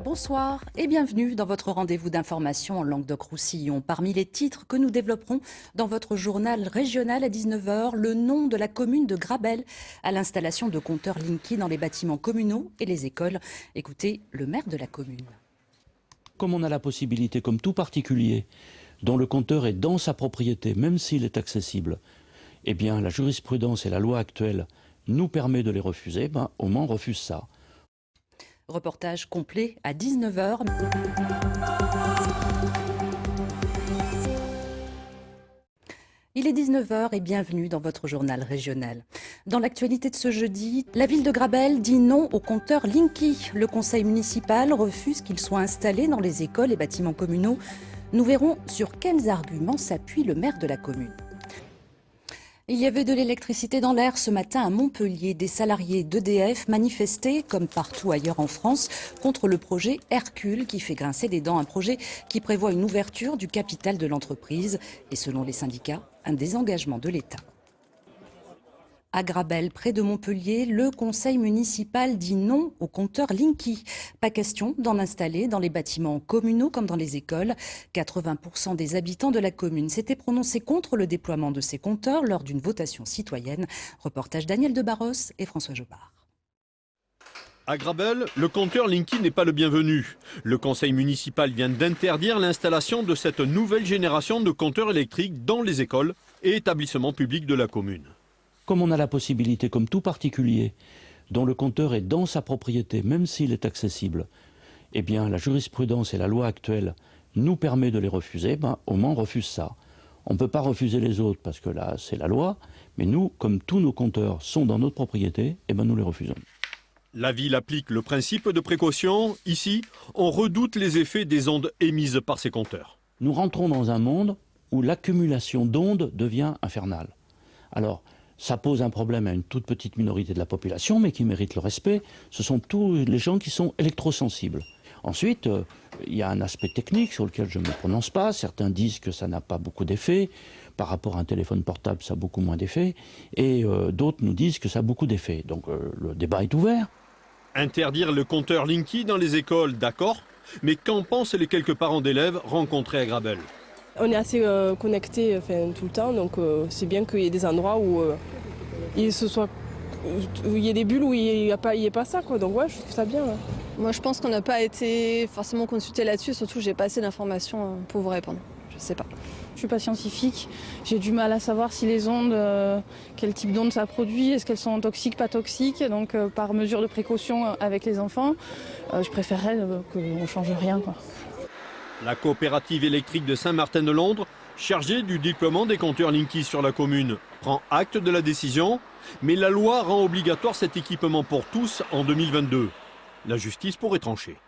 Bonsoir et bienvenue dans votre rendez-vous d'information en Languedoc-Roussillon. Parmi les titres que nous développerons dans votre journal régional à 19h, le nom de la commune de Grabel à l'installation de compteurs Linky dans les bâtiments communaux et les écoles. Écoutez le maire de la commune. Comme on a la possibilité, comme tout particulier, dont le compteur est dans sa propriété, même s'il est accessible, eh bien la jurisprudence et la loi actuelle nous permet de les refuser, au Mans refuse ça. Reportage complet à 19h. Il est 19h et bienvenue dans votre journal régional. Dans l'actualité de ce jeudi, la ville de Grabel dit non au compteur Linky. Le conseil municipal refuse qu'il soit installé dans les écoles et bâtiments communaux. Nous verrons sur quels arguments s'appuie le maire de la commune. Il y avait de l'électricité dans l'air ce matin à Montpellier. Des salariés d'EDF manifestaient, comme partout ailleurs en France, contre le projet Hercule qui fait grincer des dents. Un projet qui prévoit une ouverture du capital de l'entreprise et, selon les syndicats, un désengagement de l'État. À Grabel, près de Montpellier, le conseil municipal dit non au compteur Linky. Pas question d'en installer dans les bâtiments communaux comme dans les écoles. 80% des habitants de la commune s'étaient prononcés contre le déploiement de ces compteurs lors d'une votation citoyenne. Reportage Daniel Debarros et François Jobard. À Grabel, le compteur Linky n'est pas le bienvenu. Le conseil municipal vient d'interdire l'installation de cette nouvelle génération de compteurs électriques dans les écoles et établissements publics de la commune. Comme on a la possibilité, comme tout particulier, dont le compteur est dans sa propriété, même s'il est accessible, eh bien la jurisprudence et la loi actuelle nous permet de les refuser, au Mans refuse ça. On ne peut pas refuser les autres parce que là c'est la loi, mais nous, comme tous nos compteurs sont dans notre propriété, nous les refusons. La ville applique le principe de précaution. Ici, on redoute les effets des ondes émises par ces compteurs. Nous rentrons dans un monde où l'accumulation d'ondes devient infernale. Alors, ça pose un problème à une toute petite minorité de la population, mais qui mérite le respect. Ce sont tous les gens qui sont électrosensibles. Ensuite, il y a un aspect technique sur lequel je ne me prononce pas. Certains disent que ça n'a pas beaucoup d'effet. Par rapport à un téléphone portable, ça a beaucoup moins d'effet. Et d'autres nous disent que ça a beaucoup d'effet. Donc le débat est ouvert. Interdire le compteur Linky dans les écoles, d'accord. Mais qu'en pensent les quelques parents d'élèves rencontrés à Grabel? On est assez connectés tout le temps, donc c'est bien qu'il y ait des endroits où il y ait des bulles où il n'y ait pas ça, quoi. Donc ouais, je trouve ça bien. Ouais. Moi je pense qu'on n'a pas été forcément consulté là-dessus, surtout j'ai pas assez d'informations pour vous répondre. Je sais pas. Je suis pas scientifique, j'ai du mal à savoir si les ondes, quel type d'ondes ça produit, est-ce qu'elles sont toxiques, pas toxiques. Donc par mesure de précaution avec les enfants, je préférerais qu'on ne change rien, quoi. La coopérative électrique de Saint-Martin-de-Londres, chargée du déploiement des compteurs Linky sur la commune, prend acte de la décision, mais la loi rend obligatoire cet équipement pour tous en 2022. La justice pourrait trancher.